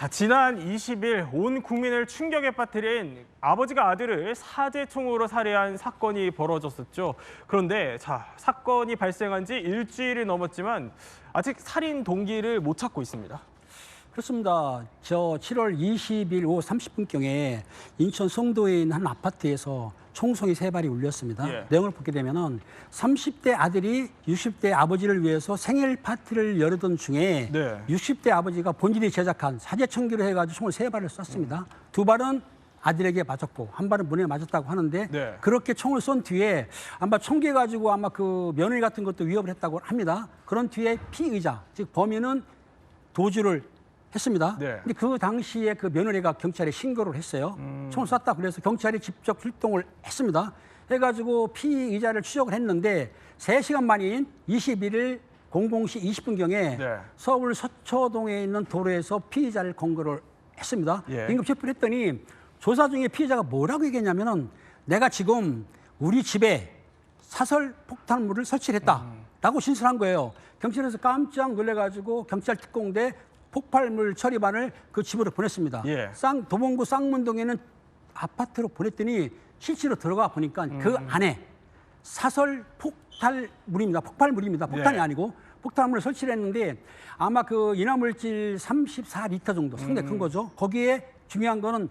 자, 지난 20일 온 국민을 충격에 빠뜨린 아버지가 아들을 사제총으로 살해한 사건이 벌어졌었죠. 그런데 사건이 발생한 지 일주일이 넘었지만 아직 살인 동기를 못 찾고 있습니다. 그렇습니다. 저 7월 20일 오후 30분경에 인천 송도에 있는 한 아파트에서 총성이 3발이 울렸습니다. 예. 내용을 보게 되면은 30대 아들이 60대 아버지를 위해서 생일 파티를 열던 중에 60대 아버지가 본인이 제작한 사제청기로 해가지고 총을 3발을 쐈습니다. 2발은 아들에게 맞았고 1발은 문에 맞았다고 하는데 그렇게 총을 쏜 뒤에 아마 총기 가지고 아마 그 며느리 같은 것도 위협을 했다고 합니다. 그런 뒤에 피의자, 즉 범인은 도주를 했습니다. 근데 그 당시에 그 며느리가 경찰에 신고를 했어요. 총을 쐈다 그래서 경찰이 직접 출동을 했습니다. 해가지고 피의자를 추적을 했는데 3시간 만인 21일 00시 20분경에 서울 서초동에 있는 도로에서 피의자를 검거를 했습니다. 긴급 체포를 했더니 조사 중에 피의자가 뭐라고 얘기했냐면은 내가 지금 우리 집에 사설 폭탄물을 설치를 했다라고 신설한 거예요. 경찰에서 깜짝 놀래가지고 경찰 특공대 폭발물 처리반을 그 집으로 보냈습니다. 도봉구 쌍문동에는 아파트로 보냈더니 실제로 들어가 보니까 그 안에 사설 폭발물입니다. 폭발물입니다. 폭탄이 아니고 폭탄물을 설치를 했는데 아마 그 인화물질 34리터 정도 상당히 큰 거죠. 거기에 중요한 거는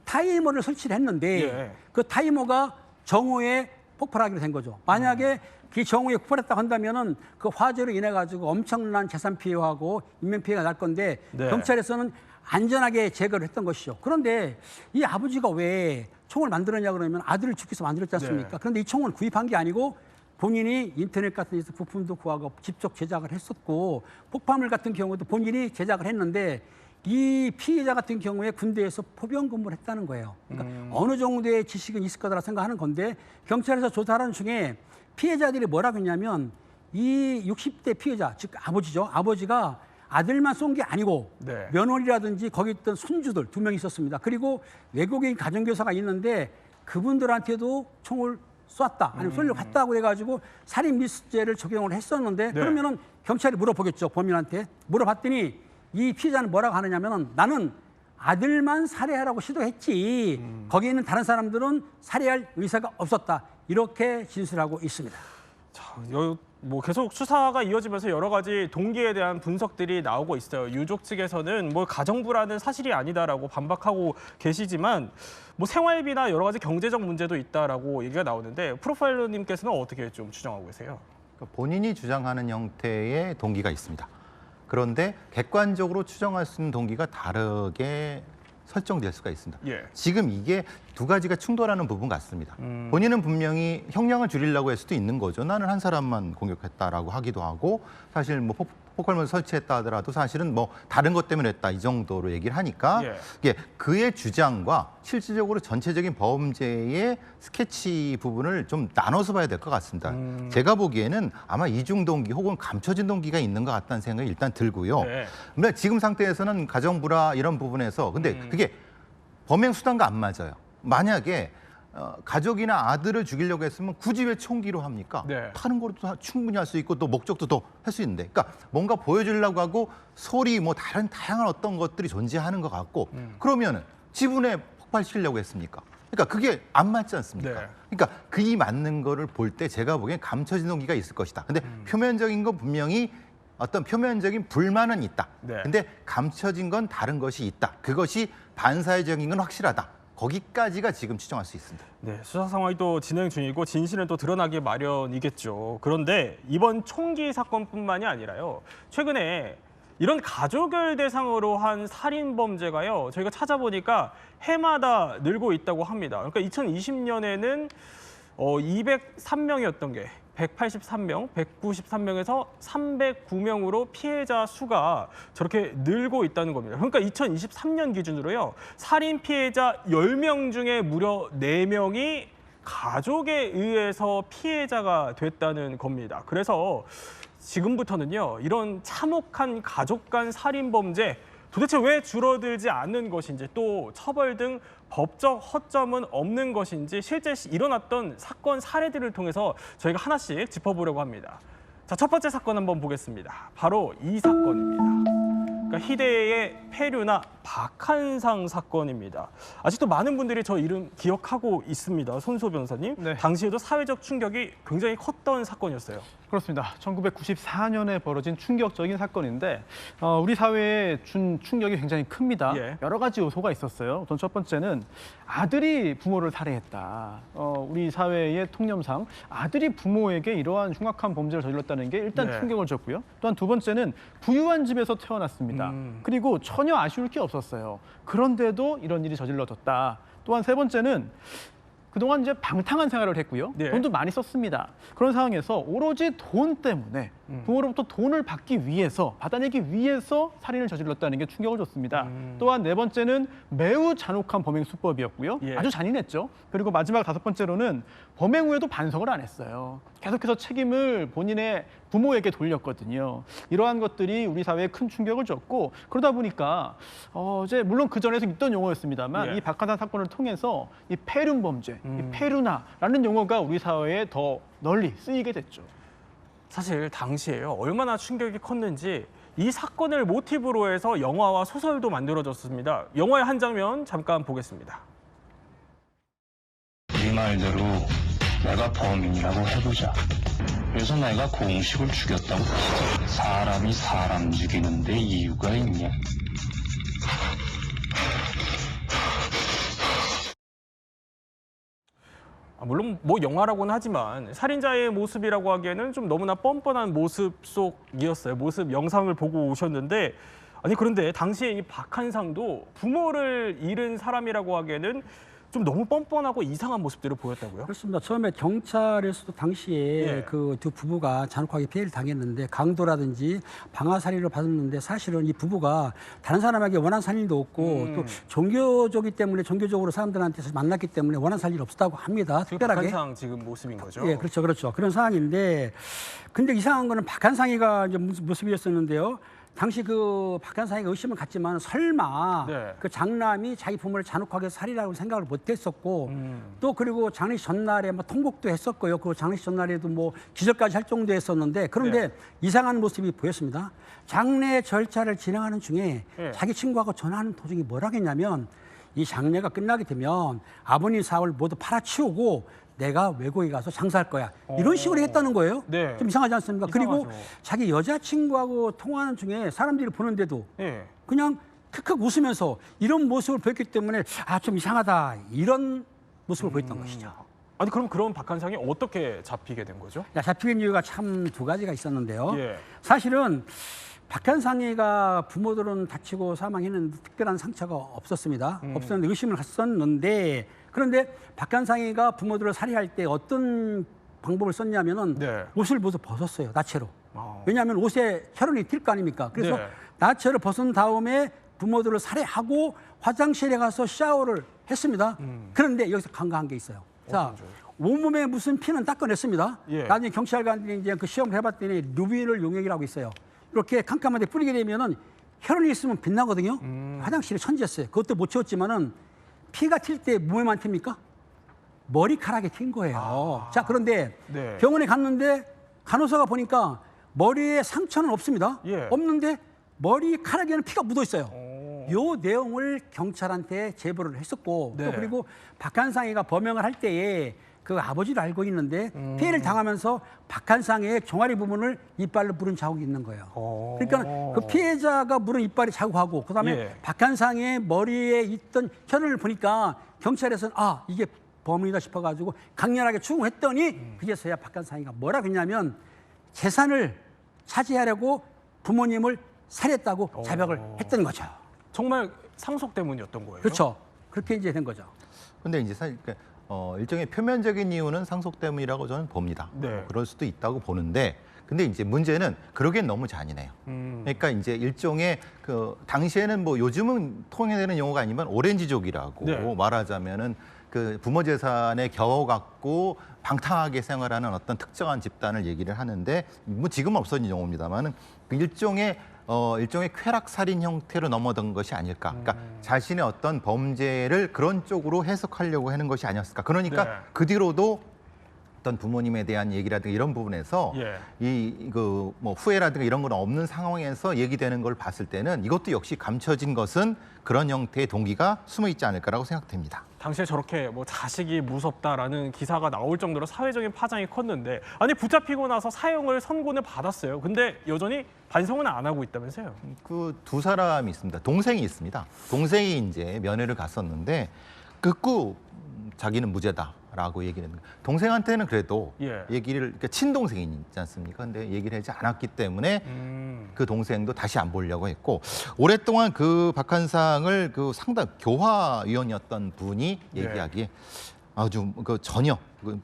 타이머를 설치를 했는데 그 타이머가 정오에 폭발하기로 된 거죠. 만약에 그 정오에 폭발했다고 한다면은 그 화재로 인해 가지고 엄청난 재산 피해하고 인명 피해가 날 건데 경찰에서는 안전하게 제거를 했던 것이죠. 그런데 이 아버지가 왜 총을 만들었냐 그러면 아들을 죽기 위해서 만들었지 않습니까? 그런데 이 총을 구입한 게 아니고 본인이 인터넷 같은 데서 부품도 구하고 직접 제작을 했었고 폭발물 같은 경우도 본인이 제작을 했는데 이 피해자 같은 경우에 군대에서 포병 근무를 했다는 거예요. 그러니까 어느 정도의 지식은 있을 거다라고 생각하는 건데 경찰에서 조사하는 중에 피해자들이 뭐라고 했냐면 이 60대 피해자, 즉 아버지죠. 아버지가 아들만 쏜 게 아니고 며느리라든지 거기 있던 손주들 2명 있었습니다. 그리고 외국인 가정교사가 있는데 그분들한테도 총을 쐈다, 아니면 쏘려고 했다고 해가지고 살인 미수죄를 적용을 했었는데 그러면은 경찰이 물어보겠죠. 범인한테. 물어봤더니 이 피해자는 뭐라고 하느냐면은 나는 아들만 살해하라고 시도했지 거기에 있는 다른 사람들은 살해할 의사가 없었다. 이렇게 진술하고 있습니다. 자, 뭐 계속 수사가 이어지면서 여러 가지 동기에 대한 분석들이 나오고 있어요. 유족 측에서는 뭐 가정부라는 사실이 아니다라고 반박하고 계시지만 뭐 생활비나 여러 가지 경제적 문제도 있다라고 얘기가 나오는데 프로파일러님께서는 어떻게 좀 추정하고 계세요? 본인이 주장하는 형태의 동기가 있습니다. 그런데 객관적으로 추정할 수 있는 동기가 다르게 설정될 수가 있습니다. 지금 이게 2가지가 충돌하는 부분 같습니다. 본인은 분명히 형량을 줄이려고 할 수도 있는 거죠. 나는 한 사람만 공격했다라고 하기도 하고 사실 뭐 폭발물 설치했다 하더라도 사실은 뭐 다른 것 때문에 했다 이 정도로 얘기를 하니까 이게 그의 주장과 실질적으로 전체적인 범죄의 스케치 부분을 좀 나눠서 봐야 될 것 같습니다. 제가 보기에는 아마 이중 동기 혹은 감춰진 동기가 있는 것 같다는 생각이 일단 들고요. 근데 지금 상태에서는 가정부라 이런 부분에서 근데 그게 범행 수단과 안 맞아요. 만약에 가족이나 아들을 죽이려고 했으면 굳이 왜 총기로 합니까? 다른 거로 충분히 할 수 있고 또 목적도 더 할 수 있는데, 그러니까 뭔가 보여주려고 하고 소리 뭐 다양한 어떤 것들이 존재하는 것 같고 그러면은 지분에 폭발시키려고 했습니까? 그러니까 그게 안 맞지 않습니까? 그러니까 그이 맞는 거를 볼 때 제가 보기엔 감춰진 동기가 있을 것이다. 근데 표면적인 건 분명히 어떤 표면적인 불만은 있다. 근데 감춰진 건 다른 것이 있다. 그것이 반사회적인 건 확실하다. 거기까지가 지금 추정할 수 있습니다. 수사 상황이 또 진행 중이고 진실은 또 드러나기 마련이겠죠. 그런데 이번 총기 사건뿐만이 아니라요. 최근에 이런 가족을 대상으로 한 살인 범죄가요. 저희가 찾아보니까 해마다 늘고 있다고 합니다. 그러니까 2020년에는 203명이었던 게 183명, 193명에서 309명으로 피해자 수가 저렇게 늘고 있다는 겁니다. 그러니까 2023년 기준으로요. 살인 피해자 10명 중에 무려 4명이 가족에 의해서 피해자가 됐다는 겁니다. 그래서 지금부터는요. 이런 참혹한 가족 간 살인 범죄 도대체 왜 줄어들지 않는 것인지 또 처벌 등 법적 허점은 없는 것인지 실제 일어났던 사건 사례들을 통해서 저희가 하나씩 짚어보려고 합니다. 자, 첫 번째 사건 한번 보겠습니다. 바로 이 사건입니다. 그러니까 희대의 폐류나 박한상 사건입니다. 아직도 많은 분들이 저 이름 기억하고 있습니다. 손수호 변호사님. 네. 당시에도 사회적 충격이 굉장히 컸던 사건이었어요. 그렇습니다. 1994년에 벌어진 충격적인 사건인데 우리 사회에 준 충격이 굉장히 큽니다. 예. 여러 가지 요소가 있었어요. 우선 첫 번째는 아들이 부모를 살해했다. 우리 사회의 통념상 아들이 부모에게 이러한 흉악한 범죄를 저질렀다는 게 일단 네. 충격을 줬고요. 또한 두 번째는 부유한 집에서 태어났습니다. 그리고 전혀 아쉬울 게 없었어요. 그런데도 이런 일이 저질러졌다. 또한 세 번째는 그동안 이제 방탕한 생활을 했고요. 네. 돈도 많이 썼습니다. 그런 상황에서 오로지 돈 때문에 부모로부터 돈을 받기 위해서, 받아내기 위해서 살인을 저질렀다는 게 충격을 줬습니다. 또한 네 번째는 매우 잔혹한 범행 수법이었고요. 예. 아주 잔인했죠. 그리고 마지막 다섯 번째로는 범행 후에도 반성을 안 했어요. 계속해서 책임을 본인의 부모에게 돌렸거든요. 이러한 것들이 우리 사회에 큰 충격을 줬고 그러다 보니까 이제 물론 그 전에도 있던 용어였습니다만 예. 이 박하산 사건을 통해서 이 폐륜 범죄, 이 폐륜화라는 용어가 우리 사회에 더 널리 쓰이게 됐죠. 사실 당시에요. 얼마나 충격이 컸는지 이 사건을 모티브로 해서 영화와 소설도 만들어졌습니다. 영화의 한 장면 잠깐 보겠습니다. 네 말대로 내가 범인이라고 해보자. 그래서 내가 공식을 죽였다고 치자. 사람이 사람 죽이는데 이유가 있냐? 물론 뭐 영화라고는 하지만 살인자의 모습이라고 하기에는 좀 너무나 뻔뻔한 모습 속이었어요. 모습 영상을 보고 오셨는데 아니 그런데 당시에 이 박한상도 부모를 잃은 사람이라고 하기에는 좀 너무 뻔뻔하고 이상한 모습들을 보였다고요? 그렇습니다. 처음에 경찰에서도 당시에 예. 그 두 부부가 잔혹하게 피해를 당했는데 강도라든지 방아살이를 받았는데 사실은 이 부부가 다른 사람에게 원한 살인도 없고 또 종교적이기 때문에 종교적으로 사람들한테서 만났기 때문에 원한 살인 없었다고 합니다. 특별하게. 박한상 지금 모습인 거죠? 예, 그렇죠, 그렇죠. 그런 상황인데, 근데 이상한 거는 박한상이가 이제 모습이었었는데요. 당시 그 박한상이가 의심을 갖지만 설마 네. 그 장남이 자기 부모를 잔혹하게 살이라고 생각을 못했었고 또 그리고 장례식 전날에 뭐 통곡도 했었고요. 그 장례식 전날에도 뭐 기절까지 할 정도였었는데 그런데 네. 이상한 모습이 보였습니다. 장례 절차를 진행하는 중에 네. 자기 친구하고 전화하는 도중에 뭐라고 했냐면 이 장례가 끝나게 되면 아버님 사업을 모두 팔아치우고 내가 외국에 가서 장사할 거야. 이런 식으로 했다는 거예요. 네. 좀 이상하지 않습니까? 이상하죠. 그리고 자기 여자친구하고 통화하는 중에 사람들이 보는데도 예. 그냥 크크 웃으면서 이런 모습을 보였기 때문에 아, 좀 이상하다. 이런 모습을 보였던 것이죠. 아니 그럼 그런 박한상이 어떻게 잡히게 된 거죠? 야, 잡히는 이유가 참 두 가지가 있었는데요. 예. 사실은 박한상이가 부모들은 다치고 사망했는데 특별한 상처가 없었습니다. 없었는데 의심을 갔었는데 그런데 박한상이가 부모들을 살해할 때 어떤 방법을 썼냐면은 네. 옷을 모두 벗었어요. 나체로. 아. 왜냐하면 옷에 혈흔이 튈 거 아닙니까? 그래서 네. 나체를 벗은 다음에 부모들을 살해하고 화장실에 가서 샤워를 했습니다. 그런데 여기서 간과한 게 있어요. 자, 온몸에 무슨 피는 닦아냈습니다. 예. 나중에 경찰관들이 이제 그 시험을 해봤더니 루비를 용액이라고 있어요. 이렇게 캄캄한데 뿌리게 되면은 혈흔이 있으면 빛나거든요. 화장실에 천지했어요. 그것도 못 채웠지만은 피가 튈 때 몸에만 튑니까? 머리카락에 튄 거예요. 자, 그런데 네. 병원에 갔는데 간호사가 보니까 머리에 상처는 없습니다. 예. 없는데 머리카락에는 피가 묻어 있어요. 오. 요 내용을 경찰한테 제보를 했었고 네. 또 그리고 박한상이가 범행을 할 때에 그 아버지를 알고 있는데 피해를 당하면서 박한상의 종아리 부분을 이빨로 물은 자국이 있는 거예요. 오. 그러니까 그 피해자가 물은 이빨이 자국하고 그다음에 예. 박한상의 머리에 있던 혈흔을 보니까 경찰에서는 아 이게 범인이다 싶어가지고 강렬하게 추궁했더니 그제서야 박한상이가 뭐라 그랬냐면 재산을 차지하려고 부모님을 살해했다고 자백을 했던 거죠. 정말 상속 때문이었던 거예요? 그렇죠. 그렇게 이제 된 거죠. 근데 이제 사실 일종의 표면적인 이유는 상속 때문이라고 저는 봅니다. 네. 그럴 수도 있다고 보는데, 근데 이제 문제는 그러기엔 너무 잔인해요. 그러니까 이제 일종의 그 당시에는 뭐 요즘은 통용되는 용어가 아니면 오렌지족이라고 네. 말하자면은 그 부모 재산에 겨워갖고 방탕하게 생활하는 어떤 특정한 집단을 얘기를 하는데 뭐 지금은 없어진 용어입니다만은 일종의 쾌락 살인 형태로 넘어든 것이 아닐까. 그러니까 자신의 어떤 범죄를 그런 쪽으로 해석하려고 하는 것이 아니었을까. 그러니까 네. 그 뒤로도 어떤 부모님에 대한 얘기라든가 이런 부분에서 뭐 후회라든가 이런 건 없는 상황에서 얘기되는 걸 봤을 때는 이것도 역시 감춰진 것은 그런 형태의 동기가 숨어 있지 않을까라고 생각됩니다. 당시에 저렇게 뭐 자식이 무섭다라는 기사가 나올 정도로 사회적인 파장이 컸는데 아니 붙잡히고 나서 사형을 선고는 받았어요. 근데 여전히 반성은 안 하고 있다면서요? 그 두 사람이 있습니다. 동생이 있습니다. 동생이 이제 면회를 갔었는데 극구 자기는 무죄다라고 얘기를 했는데 동생한테는 그래도 얘기를 그러니까 친동생이 있지 않습니까? 근데 얘기를 하지 않았기 때문에 그 동생도 다시 안 보려고 했고 오랫동안 그 박한상을 그 상당 교화위원이었던 분이 얘기하기에 아주 그 전혀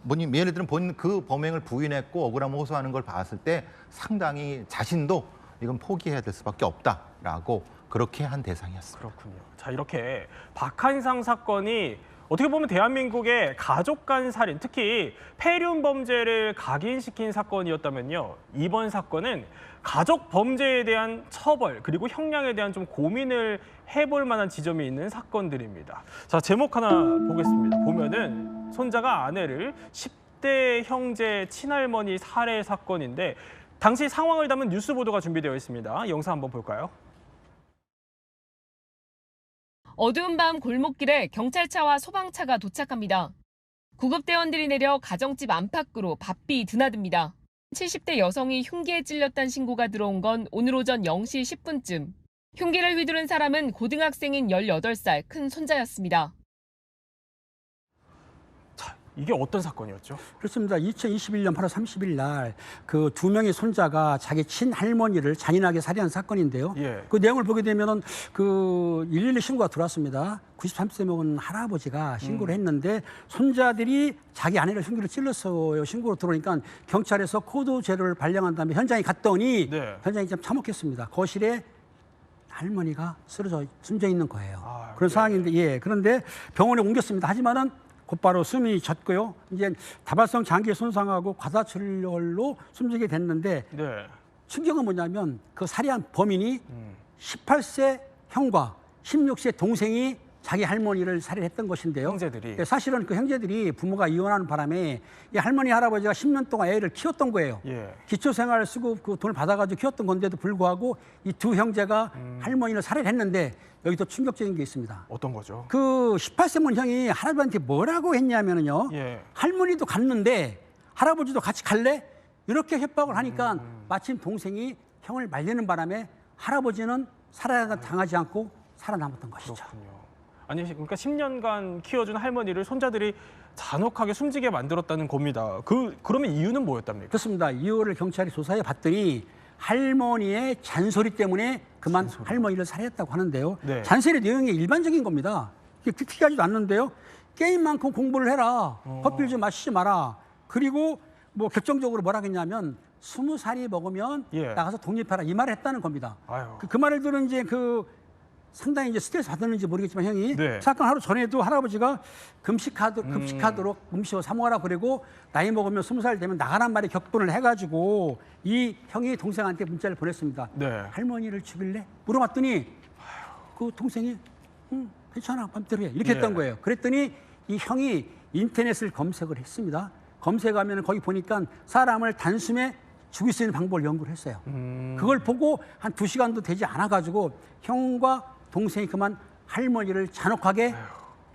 본인 예를 들면 본인 그 범행을 부인했고 억울함을 호소하는 걸 봤을 때 상당히 자신도 이건 포기해야 될 수밖에 없다라고 그렇게 한 대상이었습니다. 그렇군요. 자, 이렇게 박한상 사건이 어떻게 보면 대한민국의 가족 간 살인, 특히 폐륜 범죄를 각인시킨 사건이었다면요. 이번 사건은 가족 범죄에 대한 처벌 그리고 형량에 대한 좀 고민을 해볼 만한 지점이 있는 사건들입니다. 자, 제목 하나 보겠습니다. 보면은 손자가 아내를 10대 형제 친할머니 살해 사건인데 당시 상황을 담은 뉴스 보도가 준비되어 있습니다. 영상 한번 볼까요? 어두운 밤 골목길에 경찰차와 소방차가 도착합니다. 구급대원들이 내려 가정집 안팎으로 바삐 드나듭니다. 70대 여성이 흉기에 찔렸다는 신고가 들어온 건 오늘 오전 0시 10분쯤. 흉기를 휘두른 사람은 고등학생인 18살 큰 손자였습니다. 이게 어떤 사건이었죠? 그렇습니다. 2021년 8월 30일 날 그 두 명의 손자가 자기 친할머니를 잔인하게 살해한 사건인데요. 그 내용을 보게 되면은 그 112 신고가 들어왔습니다. 93세 먹은 할아버지가 신고를 했는데 손자들이 자기 아내를 흉기로 찔렀어요. 신고로 들어오니까 경찰에서 코드 제로를 발령한 다음에 현장에 갔더니 현장이 좀 참혹했습니다. 거실에 할머니가 쓰러져 숨져 있는 거예요. 그런 상황인데 그런데 병원에 옮겼습니다. 하지만은 곧바로 숨이 졌고요. 이제 다발성 장기 손상하고 과다출혈로 숨지게 됐는데 충격은 뭐냐면 그 살해한 범인이 18세 형과 16세 동생이 자기 할머니를 살해했던 것인데요. 형제들이. 사실은 그 형제들이 부모가 이혼하는 바람에 이 할머니 할아버지가 10년 동안 애를 키웠던 거예요. 기초생활수급 그 돈을 받아가지고 키웠던 건데도 불구하고 이 두 형제가 할머니를 살해했는데 여기서 충격적인 게 있습니다. 어떤 거죠? 그 18세문 형이 할아버지한테 뭐라고 했냐면요. 할머니도 갔는데 할아버지도 같이 갈래? 이렇게 협박을 하니까 마침 동생이 형을 말리는 바람에 할아버지는 살아당하지 않고 살아남았던 것이죠. 그렇군요. 아니 그러니까 10년간 키워준 할머니를 손자들이 잔혹하게 숨지게 만들었다는 겁니다. 그러면 이유는 뭐였답니까? 그렇습니다. 이유를 경찰이 조사해 봤더니 할머니의 잔소리 때문에 그만 할머니를 살해했다고 하는데요. 잔소리 내용이 일반적인 겁니다. 특이하지도 않는데요. 게임만큼 공부를 해라. 커피를 좀 마시지 마라. 그리고 뭐 결정적으로 뭐라 했냐면 20살이 먹으면 나가서 독립해라. 이 말을 했다는 겁니다. 그 말을 들은 이제 상당히 이제 스트레스 받았는지 모르겠지만 형이 사건 하루 전에도 할아버지가 급식하도록 음식을 사 먹으라 그리고 나이 먹으면 20살 되면 나가란 말에 격분을 해가지고 이 형이 동생한테 문자를 보냈습니다. 할머니를 죽일래? 물어봤더니 그 동생이 괜찮아 맘대로 해 이렇게 했던 거예요. 그랬더니 이 형이 인터넷을 검색을 했습니다. 검색하면 거기 보니까 사람을 단숨에 죽일 수 있는 방법을 연구를 했어요. 그걸 보고 한 2시간도 되지 않아가지고 형과 동생이 그만 할머니를 잔혹하게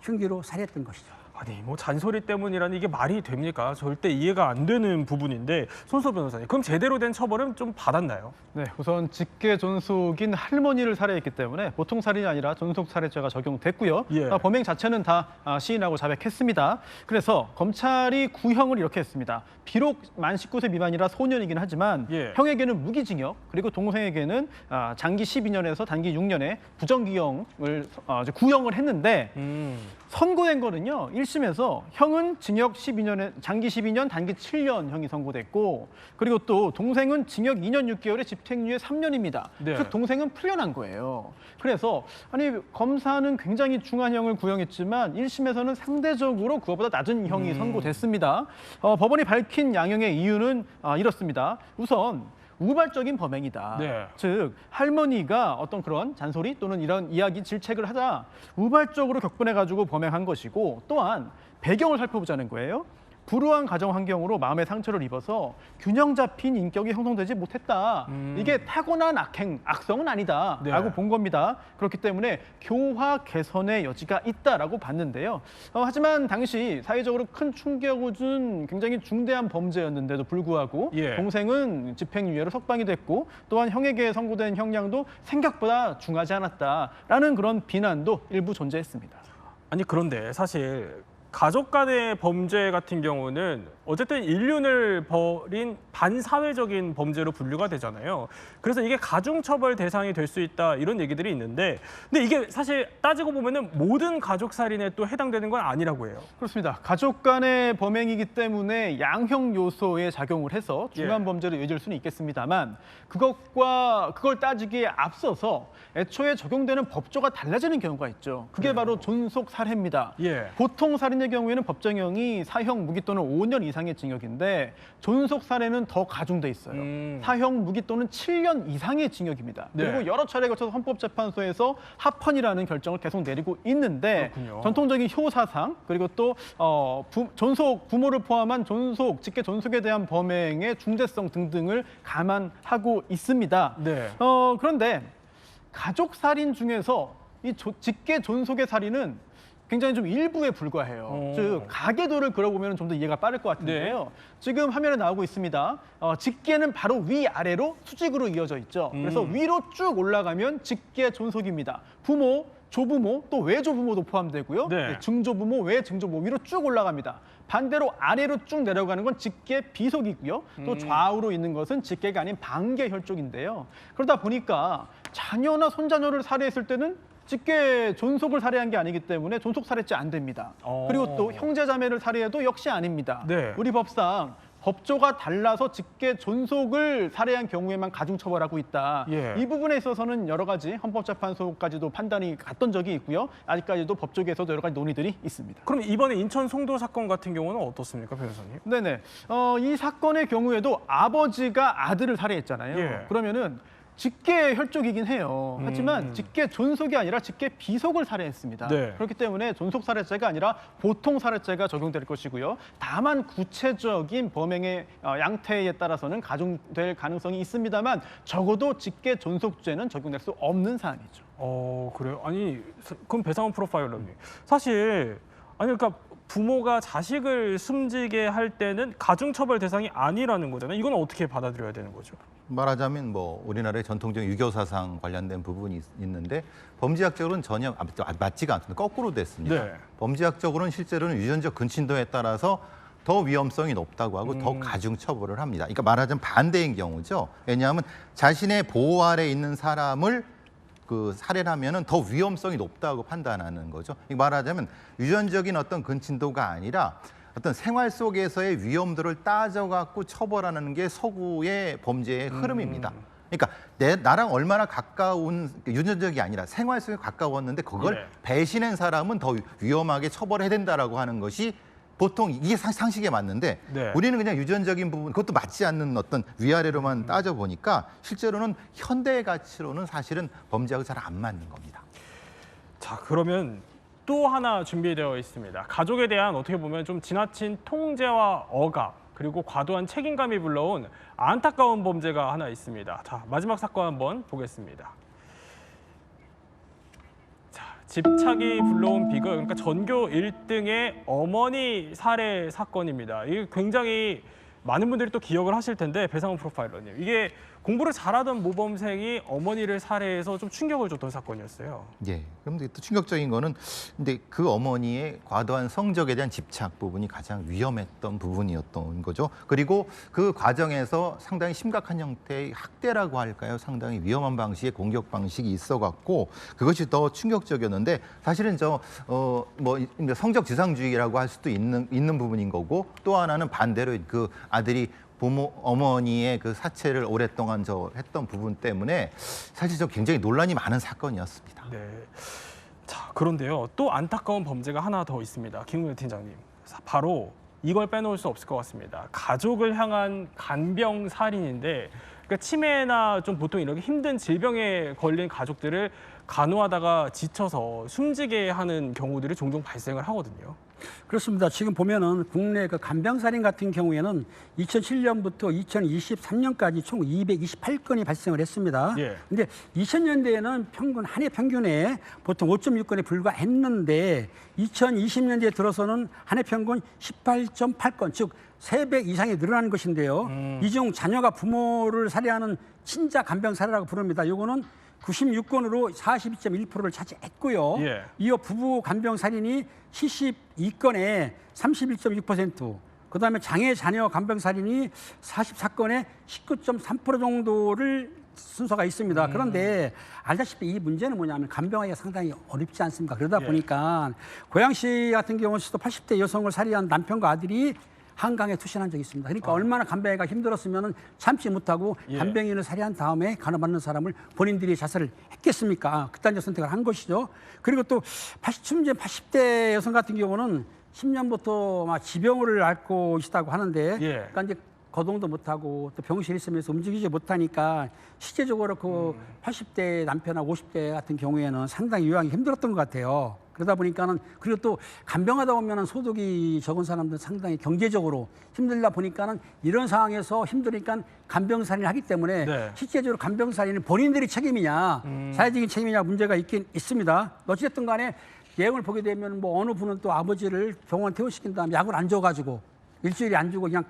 흉기로 살해했던 것이죠. 아니 뭐 잔소리 때문이라는 이게 말이 됩니까? 절대 이해가 안 되는 부분인데 손소 변호사님, 그럼 제대로 된 처벌은 좀 받았나요? 네, 우선 직계 존속인 할머니를 살해했기 때문에 보통 살인이 아니라 존속 살해죄가 적용됐고요. 범행 자체는 다 시인하고 자백했습니다. 그래서 검찰이 구형을 이렇게 했습니다. 비록 만 19세 미만이라 소년이긴 하지만 형에게는 무기징역 그리고 동생에게는 장기 12년에서 단기 6년의 부정기형을 구형을 했는데 선고된 거는요. 1심에서 형은 징역 12년에 장기 12년, 단기 7년 형이 선고됐고 그리고 또 동생은 징역 2년 6개월에 집행유예 3년입니다. 즉 동생은 풀려난 거예요. 그래서 아니 검사는 굉장히 중한 형을 구형했지만 1심에서는 상대적으로 그것보다 낮은 형이 선고됐습니다. 법원이 밝힌 양형의 이유는 이렇습니다. 우선 우발적인 범행이다. 즉 할머니가 어떤 그런 잔소리 또는 이런 이야기 질책을 하자 우발적으로 격분해가지고 범행한 것이고 또한 배경을 살펴보자는 거예요. 불우한 가정 환경으로 마음의 상처를 입어서 균형 잡힌 인격이 형성되지 못했다. 이게 타고난 악성은 아니다라고 본 겁니다. 그렇기 때문에 교화 개선의 여지가 있다라고 봤는데요. 하지만 당시 사회적으로 큰 충격을 준 굉장히 중대한 범죄였는데도 불구하고 동생은 집행유예로 석방이 됐고 또한 형에게 선고된 형량도 생각보다 중하지 않았다라는 그런 비난도 일부 존재했습니다. 아니 그런데 사실 가족 간의 범죄 같은 경우는 어쨌든 인륜을 버린 반사회적인 범죄로 분류가 되잖아요. 그래서 이게 가중처벌 대상이 될 수 있다 이런 얘기들이 있는데 근데 이게 사실 따지고 보면은 모든 가족 살인에 또 해당되는 건 아니라고 해요. 그렇습니다. 가족 간의 범행이기 때문에 양형 요소에 작용을 해서 중한 범죄로 이어질 수는 있겠습니다만 그걸 따지기에 앞서서 애초에 적용되는 법조가 달라지는 경우가 있죠. 그게 바로 존속 살해입니다. 보통 살인의 경우에는 법정형이 사형, 무기 또는 5년 이상의 징역인데 존속 살해는 더 가중돼 있어요. 사형, 무기 또는 7년 이상의 징역입니다. 그리고 여러 차례에 걸쳐서 헌법재판소에서 합헌이라는 결정을 계속 내리고 있는데 전통적인 효사상 그리고 또 부모를 포함한 직계 존속에 대한 범행의 중대성 등등을 감안하고 있습니다. 그런데 가족 살인 중에서 이 직계 존속의 살인은 굉장히 좀 일부에 불과해요. 즉 가계도를 그려보면 좀 더 이해가 빠를 것 같은데요. 지금 화면에 나오고 있습니다. 직계는 바로 위아래로 수직으로 이어져 있죠. 그래서 위로 쭉 올라가면 직계 존속입니다. 부모, 조부모, 또 외조부모도 포함되고요. 증조부모, 외증조부모 위로 쭉 올라갑니다. 반대로 아래로 쭉 내려가는 건 직계 비속이고요. 또 좌우로 있는 것은 직계가 아닌 반계 혈족인데요. 그러다 보니까 자녀나 손자녀를 살해했을 때는 직계 존속을 살해한 게 아니기 때문에 존속 살해죄 안 됩니다. 그리고 또 형제 자매를 살해해도 역시 아닙니다. 우리 법상 법조가 달라서 직계 존속을 살해한 경우에만 가중처벌하고 있다. 이 부분에 있어서는 여러 가지 헌법재판소까지도 판단이 갔던 적이 있고요. 아직까지도 법조계에서도 여러 가지 논의들이 있습니다. 그럼 이번에 인천 송도 사건 같은 경우는 어떻습니까, 변호사님? 네네. 이 사건의 경우에도 아버지가 아들을 살해했잖아요. 그러면은 직계 혈족이긴 해요. 하지만 직계 존속이 아니라 직계 비속을 살해했습니다. 그렇기 때문에 존속 살해죄가 아니라 보통 살해죄가 적용될 것이고요. 다만 구체적인 범행의 양태에 따라서는 가중될 가능성이 있습니다만 적어도 직계 존속죄는 적용될 수 없는 사안이죠. 그래요? 아니 그럼 배상훈 프로파일러님 사실 그러니까 부모가 자식을 숨지게 할 때는 가중처벌 대상이 아니라는 거잖아요. 이건 어떻게 받아들여야 되는 거죠? 말하자면 우리나라의 전통적인 유교 사상 관련된 부분이 있는데 범죄학적으로는 전혀 맞지가 않습니다. 거꾸로 됐습니다. 범죄학적으로는 실제로는 유전적 근친도에 따라서 더 위험성이 높다고 하고 더 가중 처벌을 합니다. 그러니까 말하자면 반대인 경우죠. 왜냐하면 자신의 보호 아래 있는 사람을 살해를 하면은 더 위험성이 높다고 판단하는 거죠. 말하자면 유전적인 어떤 근친도가 아니라 어떤 생활 속에서의 위험들을 따져갖고 처벌하는 게 서구의 범죄의 흐름입니다. 그러니까 나랑 얼마나 가까운 유전적이 아니라 생활 속에 가까웠는데 그걸 배신한 사람은 더 위험하게 처벌해야 된다라고 하는 것이 보통 이게 상식에 맞는데 우리는 그냥 유전적인 부분 그것도 맞지 않는 어떤 위아래로만 따져보니까 실제로는 현대의 가치로는 사실은 범죄하고 잘 안 맞는 겁니다. 자, 그러면 또 하나 준비되어 있습니다. 가족에 대한 어떻게 보면 좀 지나친 통제와 억압 그리고 과도한 책임감이 불러온 안타까운 범죄가 하나 있습니다. 자, 마지막 사건 한번 보겠습니다. 자, 집착이 불러온 비극, 그러니까 전교 1등의 어머니 살해 사건입니다. 이게 굉장히 많은 분들이 또 기억을 하실 텐데 배상훈 프로파일러님, 이게 공부를 잘하던 모범생이 어머니를 살해해서 좀 충격을 줬던 사건이었어요. 그런데 또 충격적인 거는 근데 그 어머니의 과도한 성적에 대한 집착 부분이 가장 위험했던 부분이었던 거죠. 그리고 그 과정에서 상당히 심각한 형태의 학대라고 할까요? 상당히 위험한 방식의 공격 방식이 있어갖고 그것이 더 충격적이었는데 사실은 성적 지상주의라고 할 수도 있는 부분인 거고 또 하나는 반대로 그 아들이 어머니의 그 사체를 오랫동안 했던 부분 때문에 사실 굉장히 논란이 많은 사건이었습니다. 자, 그런데요. 또 안타까운 범죄가 하나 더 있습니다. 김은혜 팀장님. 바로 이걸 빼놓을 수 없을 것 같습니다. 가족을 향한 간병 살인인데 그러니까 치매나 좀 보통 이렇게 힘든 질병에 걸린 가족들을 간호하다가 지쳐서 숨지게 하는 경우들이 종종 발생을 하거든요. 그렇습니다. 지금 보면은 국내 그 간병살인 같은 경우에는 2007년부터 2023년까지 총 228건이 발생을 했습니다. 근데 2000년대에는 평균 한 해 평균에 보통 5.6건에 불과했는데 2020년대에 들어서는 한 해 평균 18.8건, 즉 3배 이상이 늘어난 것인데요. 이 중 자녀가 부모를 살해하는 친자 간병 살해라고 부릅니다. 이거는 96건으로 42.1%를 차지했고요. 이어 부부 간병 살인이 72건에 31.6%, 그다음에 장애 자녀 간병 살인이 44건에 19.3% 정도를 순서가 있습니다. 그런데 알다시피 이 문제는 뭐냐면 간병하기가 상당히 어렵지 않습니까? 그러다 보니까 고양시 같은 경우는 80대 여성을 살해한 남편과 아들이 한강에 투신한 적이 있습니다. 그러니까 얼마나 간병하기가 힘들었으면 참지 못하고 간병인을 살해한 다음에 간호받는 사람을 본인들이 자살을 했겠습니까? 극단적 선택을 한 것이죠. 그리고 또 80대 여성 같은 경우는 10년부터 막 지병을 앓고 있다고 하는데 그러니까 이제 거동도 못하고 또 병실에 있으면서 움직이지 못하니까 실제적으로 그 80대 남편하고 50대 같은 경우에는 상당히 요양이 힘들었던 것 같아요. 그러다 보니까는 그리고 또 간병하다 보면은 소득이 적은 사람들은 상당히 경제적으로 힘들다 보니까는 이런 상황에서 힘드니까 간병살인을 하기 때문에 실제적으로 간병살인은 본인들이 책임이냐 사회적인 책임이냐 문제가 있긴 있습니다. 어찌됐든 간에 내용을 보게 되면 뭐 어느 분은 또 아버지를 병원 퇴원시킨 다음에 약을 안 줘가지고 일주일에 안 주고 그냥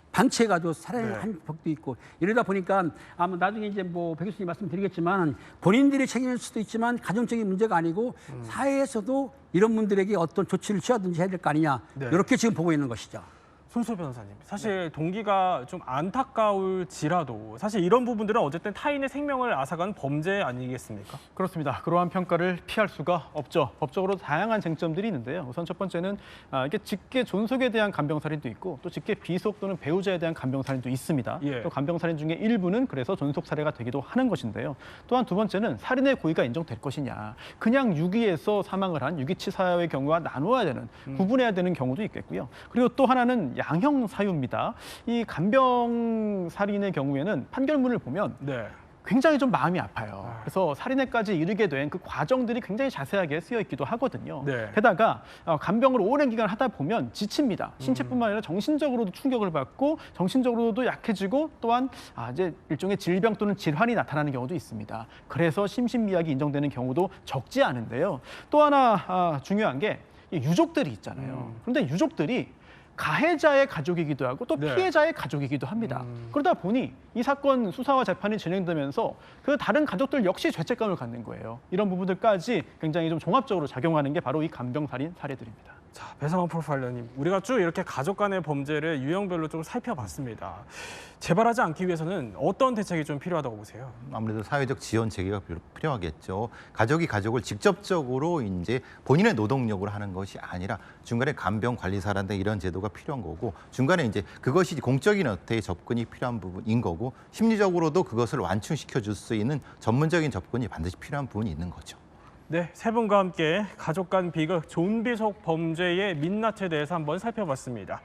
방치해가지고 살해를 한 적도 있고 이러다 보니까 아마 나중에 이제 뭐 백 교수님 말씀드리겠지만 본인들이 책임일 수도 있지만 가정적인 문제가 아니고 사회에서도 이런 분들에게 어떤 조치를 취하든지 해야 될 거 아니냐 이렇게 지금 보고 있는 것이죠. 손수 변호사님, 사실 동기가 좀 안타까울지라도 사실 이런 부분들은 어쨌든 타인의 생명을 앗아간 범죄 아니겠습니까? 그렇습니다. 그러한 평가를 피할 수가 없죠. 법적으로 다양한 쟁점들이 있는데요. 우선 첫 번째는 이게 직계 존속에 대한 간병살인도 있고 또 직계 비속 또는 배우자에 대한 간병살인도 있습니다. 또 간병살인 중에 일부는 그래서 존속 살해가 되기도 하는 것인데요. 또한 두 번째는 살인의 고의가 인정될 것이냐. 그냥 유기에서 사망을 한 유기치사의 경우와 나누어야 되는, 구분해야 되는 경우도 있겠고요. 그리고 또 하나는 양형 사유입니다. 이 간병 살인의 경우에는 판결문을 보면 굉장히 좀 마음이 아파요. 그래서 살인에까지 이르게 된 그 과정들이 굉장히 자세하게 쓰여 있기도 하거든요. 게다가 간병을 오랜 기간 하다 보면 지칩니다. 신체뿐만 아니라 정신적으로도 충격을 받고 정신적으로도 약해지고 또한 이제 일종의 질병 또는 질환이 나타나는 경우도 있습니다. 그래서 심신미약이 인정되는 경우도 적지 않은데요. 또 하나 중요한 게 유족들이 있잖아요. 그런데 유족들이 가해자의 가족이기도 하고 또 피해자의 가족이기도 합니다. 그러다 보니 이 사건 수사와 재판이 진행되면서 그 다른 가족들 역시 죄책감을 갖는 거예요. 이런 부분들까지 굉장히 좀 종합적으로 작용하는 게 바로 이 간병살인 사례들입니다. 자, 배상원 프로파일러님, 우리가 쭉 이렇게 가족 간의 범죄를 유형별로 좀 살펴봤습니다. 재발하지 않기 위해서는 어떤 대책이 좀 필요하다고 보세요? 아무래도 사회적 지원 체계가 필요하겠죠. 가족이 가족을 직접적으로 이제 본인의 노동력으로 하는 것이 아니라 중간에 간병 관리사라든가 이런 제도가 필요한 거고 중간에 이제 그것이 공적인 어태의 접근이 필요한 부분인 거고 심리적으로도 그것을 완충시켜 줄 수 있는 전문적인 접근이 반드시 필요한 부분이 있는 거죠. 네, 세 분과 함께 가족 간 비극, 존비속 범죄의 민낯에 대해서 한번 살펴봤습니다.